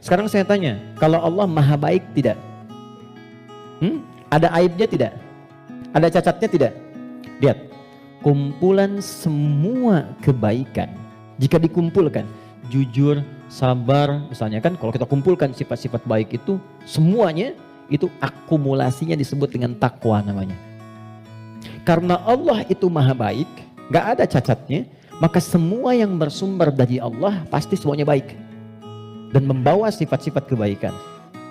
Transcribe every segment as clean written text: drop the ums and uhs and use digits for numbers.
Sekarang saya tanya, kalau Allah maha baik tidak? Ada aibnya tidak? Ada cacatnya tidak? Lihat, kumpulan semua kebaikan, jika dikumpulkan, jujur, sabar, misalnya kan, kalau kita kumpulkan sifat-sifat baik itu, semuanya itu akumulasinya disebut dengan takwa namanya. Karena Allah itu maha baik, gak ada cacatnya, maka semua yang bersumber dari Allah pasti semuanya baik dan membawa sifat-sifat kebaikan.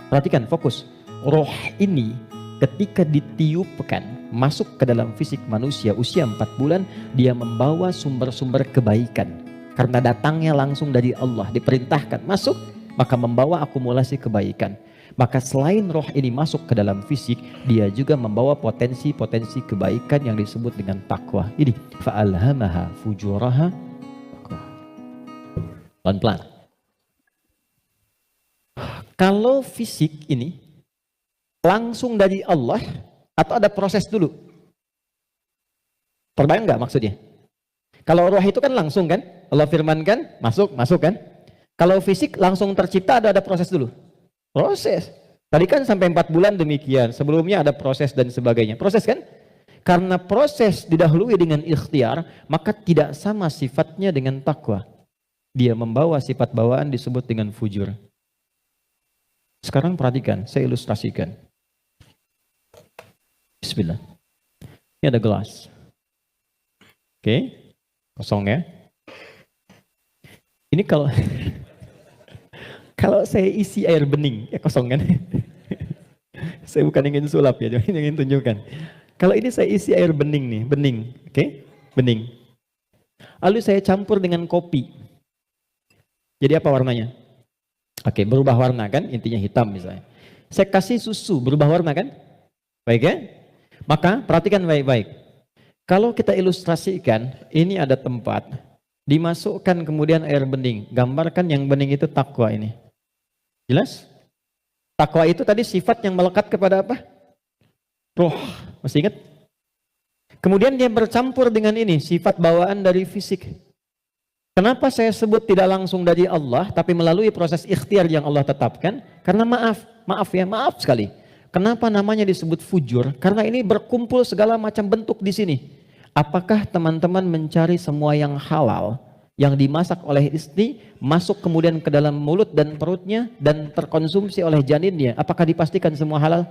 Perhatikan, fokus. Roh ini ketika ditiupkan masuk ke dalam fisik manusia usia 4 bulan, dia membawa sumber-sumber kebaikan. Karena datangnya langsung dari Allah, diperintahkan masuk, maka membawa akumulasi kebaikan. Maka selain roh ini masuk ke dalam fisik, dia juga membawa potensi-potensi kebaikan yang disebut dengan takwa. Ini fa'alhamaha fujuraha. Pelan-pelan. Kalau fisik ini langsung dari Allah atau ada proses dulu? Terbayang nggak maksudnya? Kalau roh itu kan langsung kan, Allah firmankan masuk kan. Kalau fisik langsung tercipta ada proses dulu. Proses. Tadi kan sampai 4 bulan demikian. Sebelumnya ada proses dan sebagainya. Proses kan? Karena proses didahului dengan ikhtiar, maka tidak sama sifatnya dengan takwa. Dia membawa sifat bawaan disebut dengan fujur. Sekarang perhatikan, saya ilustrasikan. Bismillah. Ini ada gelas. Oke, kosong ya. Ini kalau kalau saya isi air bening, ya kosong kan? Saya bukan ingin sulap ya, ingin tunjukkan. Kalau ini saya isi air bening nih, bening, oke? Bening. Lalu saya campur dengan kopi. Jadi apa warnanya? Oke, berubah warna kan? Intinya hitam misalnya. Saya kasih susu, berubah warna kan? Baik ya? Maka perhatikan baik-baik. Kalau kita ilustrasikan, ini ada tempat, dimasukkan kemudian air bening. Gambarkan yang bening itu takwa ini. Jelas? Takwa itu tadi sifat yang melekat kepada apa? Roh. Masih ingat? Kemudian dia bercampur dengan ini, sifat bawaan dari fisik. Kenapa saya sebut tidak langsung dari Allah, tapi melalui proses ikhtiar yang Allah tetapkan? Karena maaf sekali. Kenapa namanya disebut fujur? Karena ini berkumpul segala macam bentuk di sini. Apakah teman-teman mencari semua yang halal, yang dimasak oleh istri, masuk kemudian ke dalam mulut dan perutnya, dan terkonsumsi oleh janinnya? Apakah dipastikan semua halal?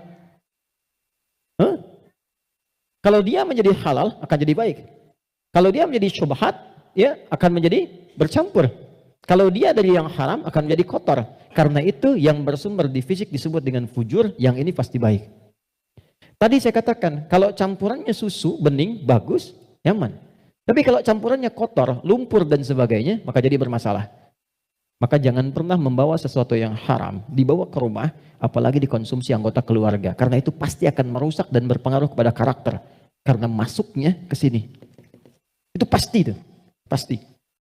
Kalau dia menjadi halal, akan jadi baik. Kalau dia menjadi syubhat, ya akan menjadi bercampur. Kalau dia dari yang haram, akan menjadi kotor. Karena itu yang bersumber di fisik disebut dengan fujur, yang ini pasti baik. Tadi saya katakan, kalau campurannya susu, bening, bagus, nyaman. Tapi kalau campurannya kotor, lumpur dan sebagainya, maka jadi bermasalah. Maka jangan pernah membawa sesuatu yang haram, dibawa ke rumah, apalagi dikonsumsi anggota keluarga. Karena itu pasti akan merusak dan berpengaruh kepada karakter. Karena masuknya ke sini. Itu pasti itu. Pasti.